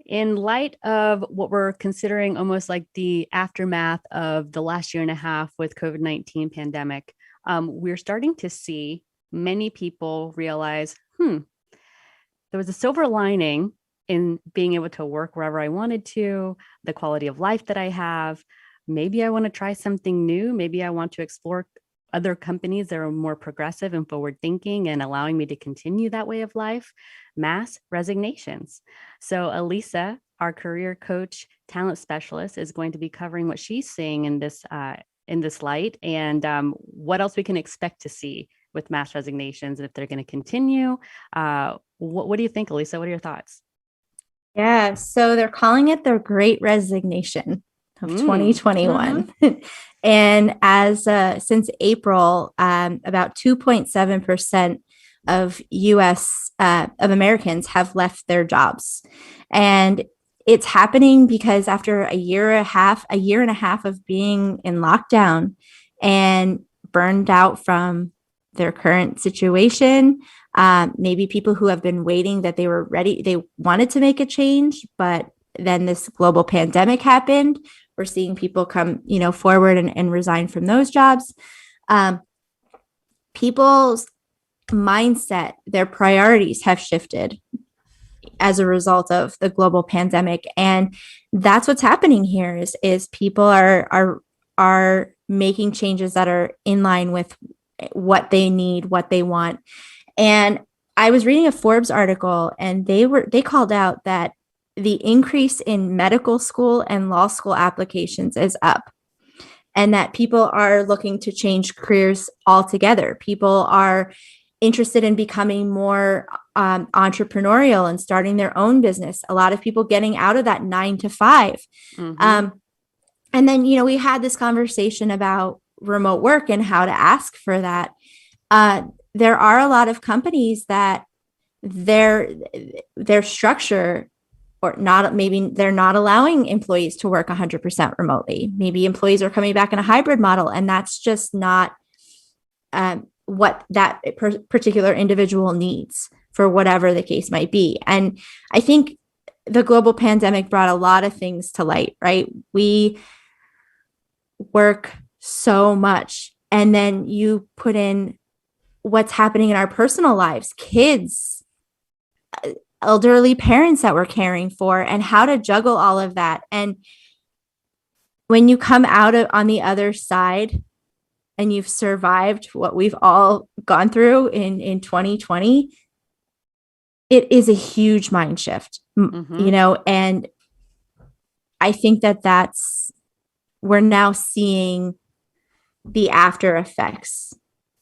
In light of what we're considering almost like the aftermath of the last year and a half with COVID-19 pandemic, we're starting to see many people realize, there was a silver lining in being able to work wherever I wanted to, the quality of life that I have. Maybe I want to try something new. Maybe I want to explore other companies that are more progressive and forward thinking and allowing me to continue that way of life. Mass resignations. So Alisa, our career coach, talent specialist, is going to be covering what she's seeing in this light, and what else we can expect to see with mass resignations, and if they're going to continue. What do you think, Alisa? What are your thoughts? Yeah, so they're calling it the Great Resignation of 2021. And as since April, about 2.7% of US of Americans have left their jobs. And it's happening because after a year and a half of being in lockdown and burned out from their current situation, maybe people who have been waiting, that they were ready, they wanted to make a change, but then this global pandemic happened. We're seeing people come, forward and resign from those jobs. People's mindset, their priorities have shifted as a result of the global pandemic, and that's what's happening here. Is people are making changes that are in line with what they need, what they want. And I was reading a Forbes article, and they called out that the increase in medical school and law school applications is up, and that people are looking to change careers altogether. People are interested in becoming more entrepreneurial and starting their own business. A lot of people getting out of that 9 to 5. And then, we had this conversation about remote work and how to ask for that. There are a lot of companies that their structure, or not, maybe they're not allowing employees to work 100% remotely. Maybe employees are coming back in a hybrid model, and that's just not what that particular individual needs, for whatever the case might be. And I think the global pandemic brought a lot of things to light, right? We work so much, and then you put in what's happening in our personal lives, kids, elderly parents that we're caring for, and how to juggle all of that. And when you come out on the other side and you've survived what we've all gone through in 2020, it is a huge mind shift, and I think we're now seeing the after effects.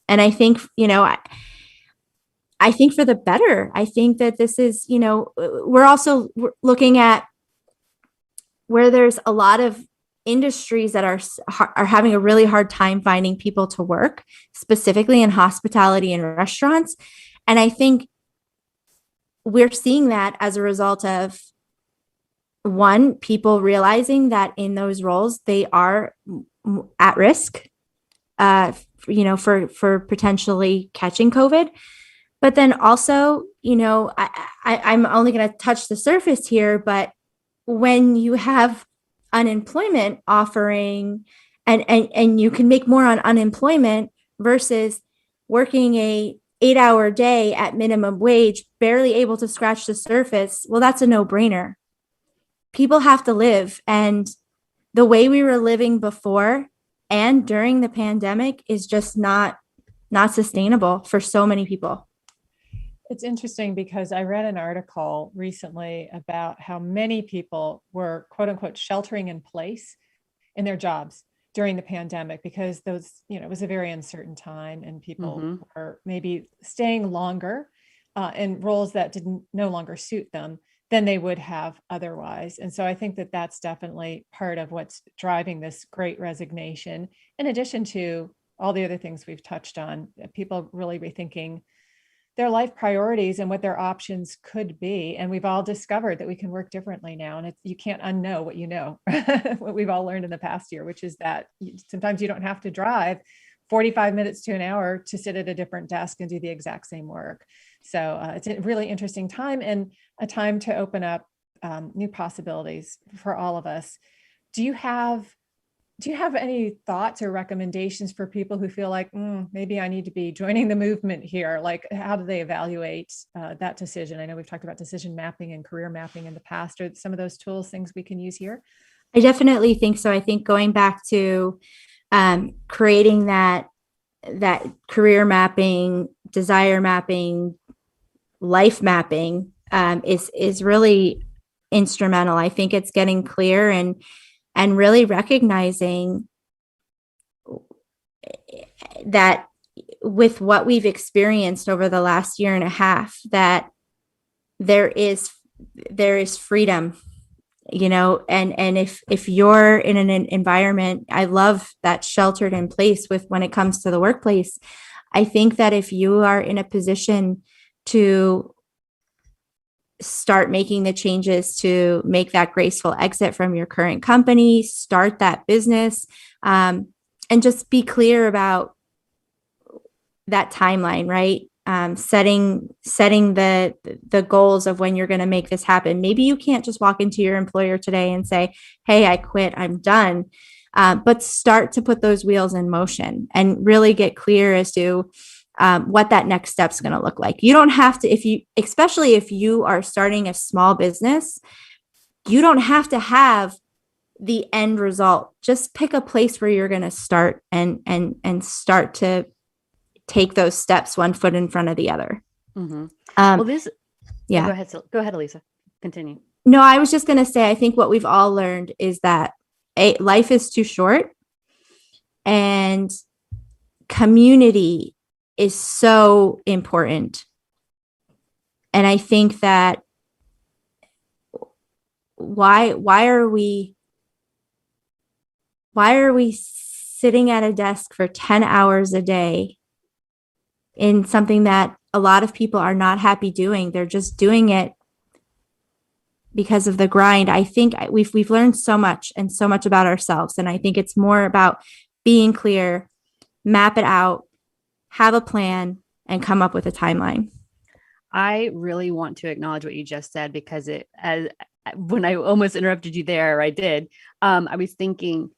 And I think, I think for the better. I think that this is, we're also looking at where there's a lot of industries that are having a really hard time finding people to work, specifically in hospitality and restaurants. And I think we're seeing that as a result of, one, people realizing that in those roles, they are at risk, for potentially catching COVID. But then also, I'm only going to touch the surface here, but when you have unemployment offering, and you can make more on unemployment versus working a 8-hour day at minimum wage, barely able to scratch the surface, well, that's a no-brainer. People have to live, and the way we were living before and during the pandemic is just not sustainable for so many people. It's interesting because I read an article recently about how many people were, quote unquote, sheltering in place in their jobs during the pandemic, because it was a very uncertain time, and people were maybe staying longer in roles that didn't no longer suit them than they would have otherwise. And so I think that that's definitely part of what's driving this great resignation, in addition to all the other things we've touched on, people really rethinking their life priorities and what their options could be. And we've all discovered that we can work differently now. And you can't unknow what you know, what we've all learned in the past year, which is that sometimes you don't have to drive 45 minutes to an hour to sit at a different desk and do the exact same work. So it's a really interesting time, and a time to open up new possibilities for all of us. Do you have any thoughts or recommendations for people who feel like maybe I need to be joining the movement here? Like, how do they evaluate that decision? I know we've talked about decision mapping and career mapping in the past. Are some of those tools things we can use here? I definitely think so. I think going back to creating that career mapping, desire mapping, life mapping is really instrumental. I think it's getting clear and really recognizing that with what we've experienced over the last year and a half, that there is freedom, and if you're in an environment, I love that sheltered in place with when it comes to the workplace. I think that if you are in a position to start making the changes to make that graceful exit from your current company, start that business, and just be clear about that timeline, right? Setting the goals of when you're going to make this happen. Maybe you can't just walk into your employer today and say, "Hey, I quit, I'm done." But start to put those wheels in motion and really get clear as to what that next step is going to look like. You don't have to, especially if you are starting a small business, you don't have to have the end result. Just pick a place where you're going to start and start to take those steps one foot in front of the other. Mm-hmm. Yeah. Go ahead, Alisa. Continue. No, I was just going to say, I think what we've all learned is that life is too short, and community is so important. And I think that why are we sitting at a desk for 10 hours a day in something that a lot of people are not happy doing? They're just doing it because of the grind. I think we've learned so much about ourselves. And I think it's more about being clear, map it out, have a plan, and come up with a timeline. I really want to acknowledge what you just said, because when I almost interrupted you there, I did. I was thinking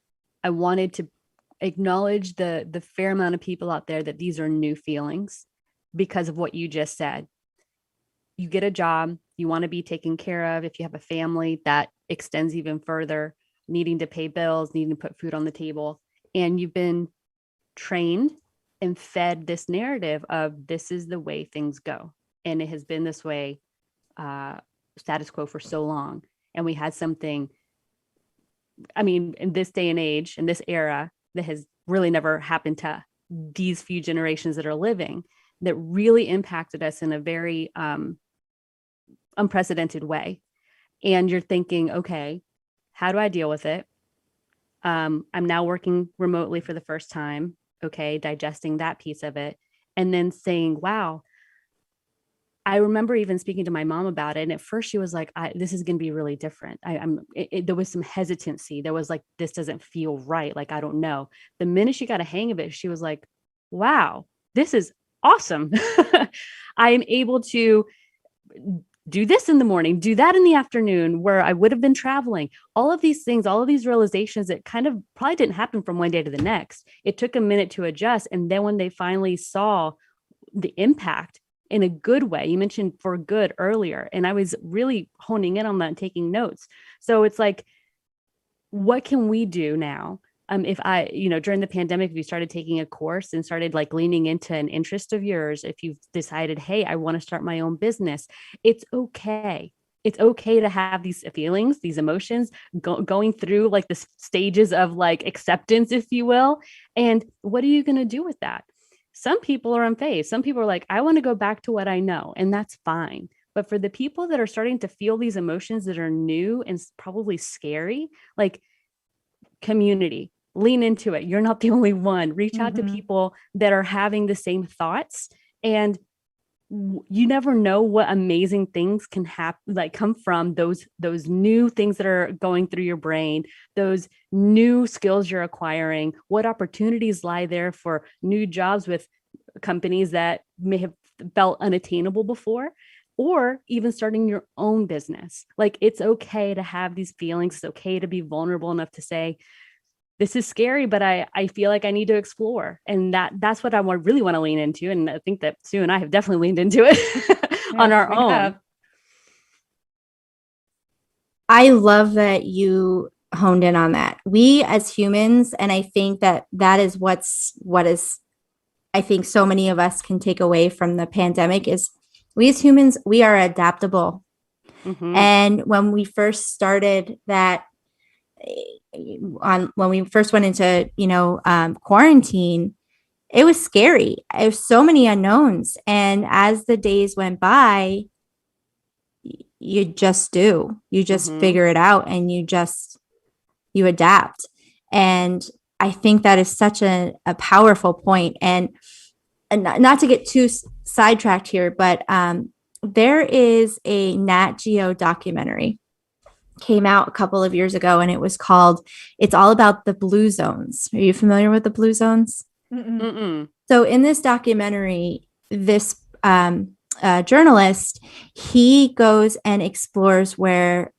I wanted to acknowledge the fair amount of people out there that these are new feelings because of what you just said. You get a job, you want to be taken care of. If you have a family, that extends even further, needing to pay bills, needing to put food on the table. And you've been trained and fed this narrative of this is the way things go. And it has been this way, status quo, for so long. And we had something, I mean, in this day and age, in this era, that has really never happened to these few generations that are living, that really impacted us in a very unprecedented way. And you're thinking, okay, how do I deal with it? I'm now working remotely for the first time. Okay, digesting that piece of it. And then saying, wow, I remember even speaking to my mom about it. And at first she was like, this is going to be really different. There was some hesitancy. There was like, this doesn't feel right. Like, I don't know. The minute she got a hang of it, she was like, wow, this is awesome. I am able to do this in the morning, do that in the afternoon, where I would have been traveling. All of these things, all of these realizations that kind of probably didn't happen from one day to the next. It took a minute to adjust. And then when they finally saw the impact in a good way, you mentioned for good earlier, and I was really honing in on that and taking notes. So it's like, what can we do now? If during the pandemic, if you started taking a course and started like leaning into an interest of yours, if you've decided, hey, I want to start my own business, it's okay. It's okay to have these feelings, these emotions going through like the stages of like acceptance, if you will. And what are you going to do with that? Some people are unfazed. Some people are like, I want to go back to what I know, and that's fine. But for the people that are starting to feel these emotions that are new and probably scary, like community, lean into it. You're not the only one. Reach out to people that are having the same thoughts, and you never know what amazing things can happen, like come from those new things that are going through your brain, those new skills you're acquiring, what opportunities lie there for new jobs with companies that may have felt unattainable before. or even starting your own business. Like, it's okay to have these feelings. It's okay to be vulnerable enough to say, this is scary, but I feel like I need to explore. And that's what I really want to lean into. And I think that Sue and I have definitely leaned into it on our own. I love that you honed in on that. We as humans, and I think that is what is, I think so many of us can take away from the pandemic is we as humans, we are adaptable. Mm-hmm. And when we first started that, when we first went into, quarantine, it was scary. It was so many unknowns. And as the days went by, you just figure it out, and you adapt. And I think that is such a powerful point. And not to get too sidetracked here, but there is a Nat Geo documentary came out a couple of years ago, and it was called, it's all about the blue zones. Are you familiar with the blue zones? Mm-mm. So in this documentary, this journalist, he goes and explores where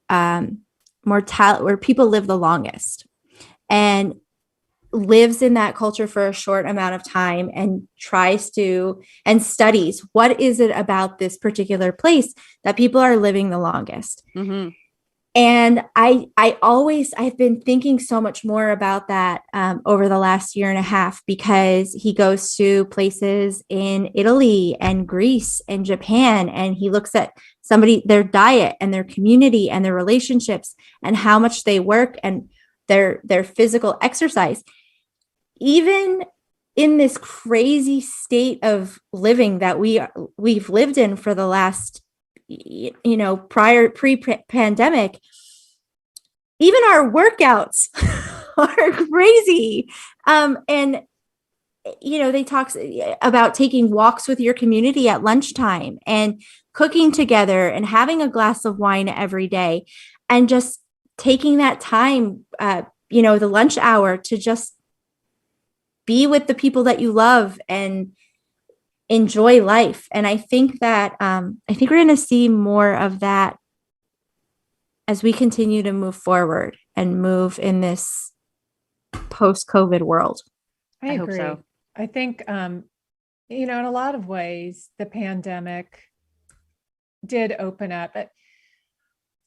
where people live the longest, and lives in that culture for a short amount of time, and tries to and studies what is it about this particular place that people are living the longest. Mm-hmm. And I've been thinking so much more about that over the last year and a half, because he goes to places in Italy and Greece and Japan, and he looks at their diet and their community and their relationships and how much they work and their physical exercise. Even in this crazy state of living that we've lived in for the last, pre-pandemic, even our workouts are crazy. And they talk about taking walks with your community at lunchtime and cooking together and having a glass of wine every day, and just taking that time, the lunch hour, to just be with the people that you love and enjoy life. And I think that we're going to see more of that as we continue to move forward and move in this post-COVID world. I agree. Hope so. I think, in a lot of ways, the pandemic did open up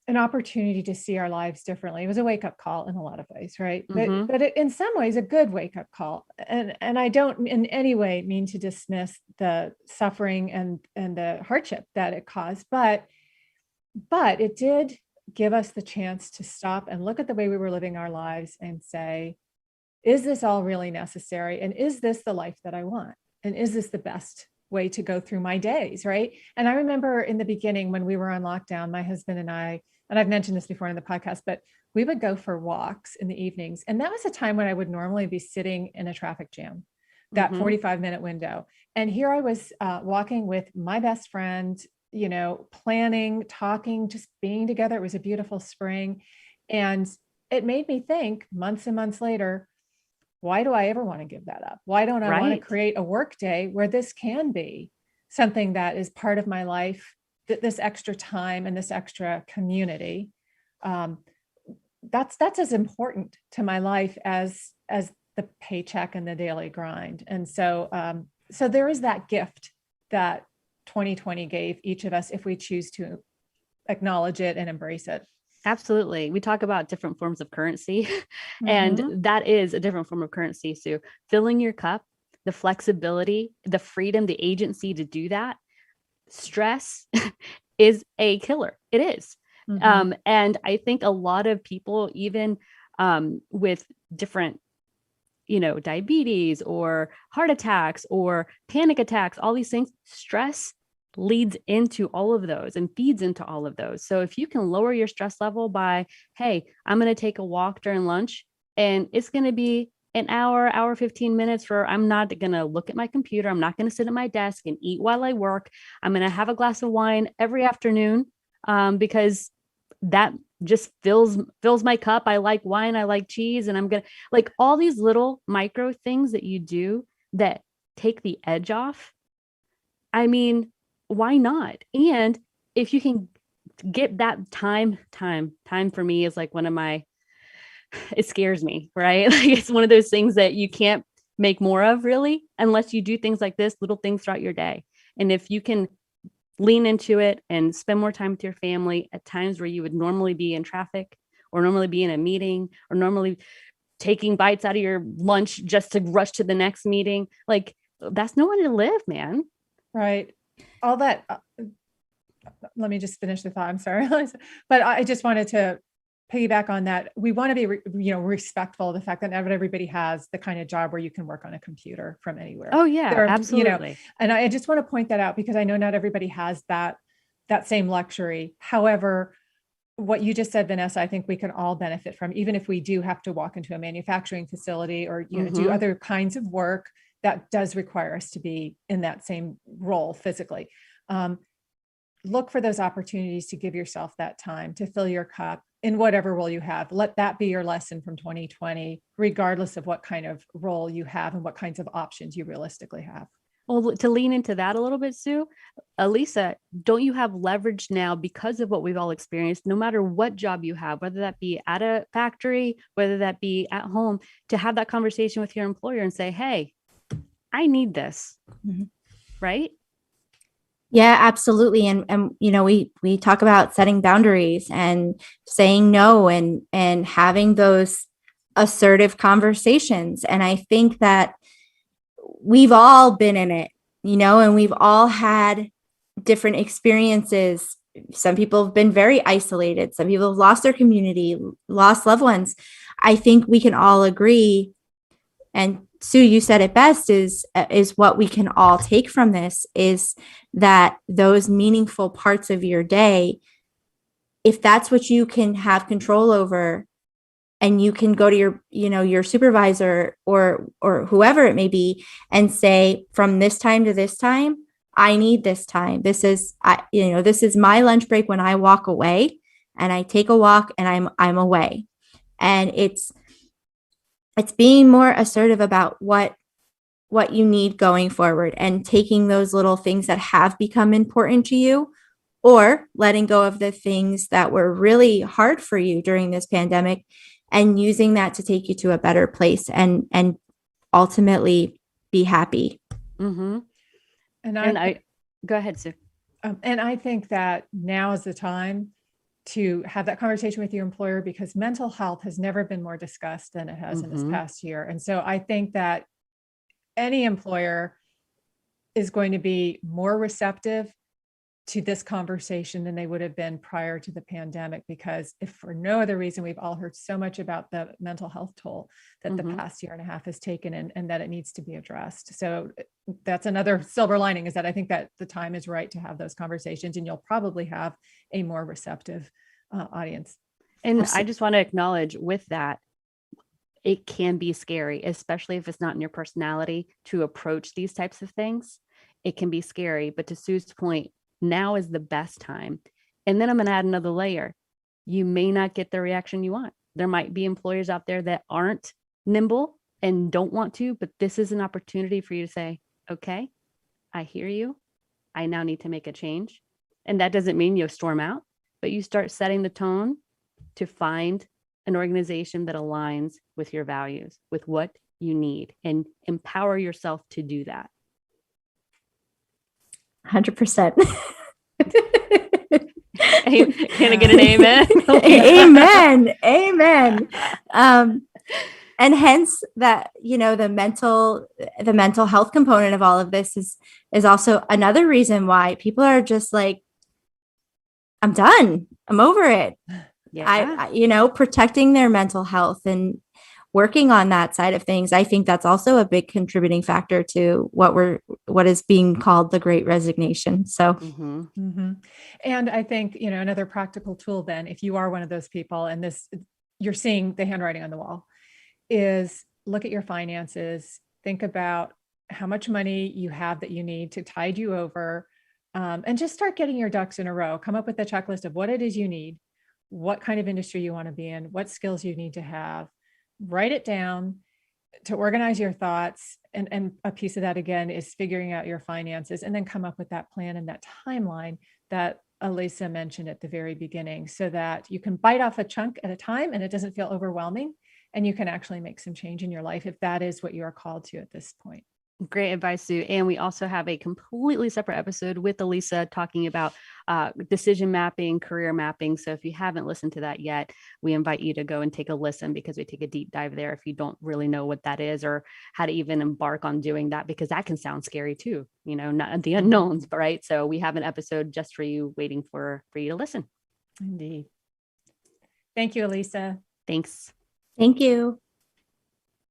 an opportunity to see our lives differently. It was a wake-up call in a lot of ways, right? Mm-hmm. But in some ways, a good wake-up call. And I don't in any way mean to dismiss the suffering and the hardship that it caused, but it did give us the chance to stop and look at the way we were living our lives and say, is this all really necessary? And is this the life that I want? And is this the best way to go through my days, right? And I remember in the beginning when we were on lockdown, my husband and I, and I've mentioned this before in the podcast, but we would go for walks in the evenings. And that was a time when I would normally be sitting in a traffic jam, that 45-minute window. And here I was walking with my best friend, planning, talking, just being together. It was a beautiful spring. And it made me think months and months later, why do I ever want to give that up? Why don't I want to create a work day where this can be something that is part of my life, that this extra time and this extra community, that's as important to my life as the paycheck and the daily grind. And so there is that gift that 2020 gave each of us if we choose to acknowledge it and embrace it. Absolutely. We talk about different forms of currency, and that is a different form of currency. So filling your cup, the flexibility, the freedom, the agency to do that. Stress is a killer. It is. And I think a lot of people, even with different, diabetes or heart attacks or panic attacks, all these things, stress leads into all of those and feeds into all of those. So if you can lower your stress level by, hey, I'm going to take a walk during lunch, and it's going to be an hour 15 minutes where I'm not going to look at my computer. I'm not going to sit at my desk and eat while I work. I'm going to have a glass of wine every afternoon because that just fills my cup. I like wine. I like cheese. And I'm going to like all these little micro things that you do that take the edge off. I mean, why not? And if you can get that time for me is like one of my, it scares me, right? Like it's one of those things that you can't make more of really, unless you do things like this, little things throughout your day. And if you can lean into it and spend more time with your family at times where you would normally be in traffic or normally be in a meeting or normally taking bites out of your lunch just to rush to the next meeting, like that's no one to live, man. Right. All that. Let me just finish the thought. I'm sorry. But I just wanted to piggyback on that. We want to be, respectful of the fact that not everybody has the kind of job where you can work on a computer from anywhere. Oh yeah, absolutely. And I just want to point that out because I know not everybody has that same luxury. However, what you just said, Vanessa, I think we can all benefit from, even if we do have to walk into a manufacturing facility or do other kinds of work that does require us to be in that same role physically. Look for those opportunities to give yourself that time to fill your cup in whatever role you have. Let that be your lesson from 2020, regardless of what kind of role you have and what kinds of options you realistically have. Well, to lean into that a little bit, Sue, Alisa, don't you have leverage now because of what we've all experienced, no matter what job you have, whether that be at a factory, whether that be at home, to have that conversation with your employer and say, hey, I need this, right? Yeah, absolutely. And we talk about setting boundaries and saying no and having those assertive conversations. And I think that we've all been in it, and we've all had different experiences. Some people have been very isolated. Some people have lost their community, lost loved ones. I think we can all agree, and Sue, you said it best, is what we can all take from this is that those meaningful parts of your day, if that's what you can have control over, and you can go to your supervisor or whoever it may be and say, from this time to this time, I need this time. This is my lunch break when I walk away, and I take a walk and I'm away. And it's being more assertive about what you need going forward and taking those little things that have become important to you, or letting go of the things that were really hard for you during this pandemic and using that to take you to a better place and ultimately be happy. Mm-hmm. And I go ahead, Sue. And I think that now is the time to have that conversation with your employer, because mental health has never been more discussed than it has in this past year. And so I think that any employer is going to be more receptive to this conversation than they would have been prior to the pandemic, because if for no other reason, we've all heard so much about the mental health toll that the past year and a half has taken, and that it needs to be addressed. So that's another silver lining, is that I think that the time is right to have those conversations, and you'll probably have a more receptive audience. And I just want to acknowledge with that, it can be scary, especially if it's not in your personality to approach these types of things. It can be scary, but to Sue's point, now is the best time. And then I'm going to add another layer. You may not get the reaction you want. There might be employers out there that aren't nimble and don't want to, but this is an opportunity for you to say, okay, I hear you. I now need to make a change. And that doesn't mean you storm out, but you start setting the tone to find an organization that aligns with your values, with what you need, and empower yourself to do that. 100%. Can I get an amen? Amen. Amen. And hence that, the mental health component of all of this is also another reason why people are just like, I'm done. I'm over it. Yeah. Protecting their mental health and working on that side of things. I think that's also a big contributing factor to what is being called the Great Resignation. So, and I think, another practical tool then, if you are one of those people, and you're seeing the handwriting on the wall, is look at your finances, think about how much money you have that you need to tide you over, and just start getting your ducks in a row. Come up with a checklist of what it is you need, what kind of industry you want to be in, what skills you need to have. Write it down to organize your thoughts. And a piece of that, again, is figuring out your finances, and then come up with that plan and that timeline that Alisa mentioned at the very beginning, so that you can bite off a chunk at a time and it doesn't feel overwhelming, and you can actually make some change in your life if that is what you are called to at this point. Great advice, Sue. And we also have a completely separate episode with Alisa talking about decision mapping, career mapping. So if you haven't listened to that yet, we invite you to go and take a listen, because we take a deep dive there if you don't really know what that is or how to even embark on doing that, because that can sound scary too, not the unknowns, right? So we have an episode just for you, waiting for you to listen. Indeed. Thank you, Alisa. Thanks. Thank you.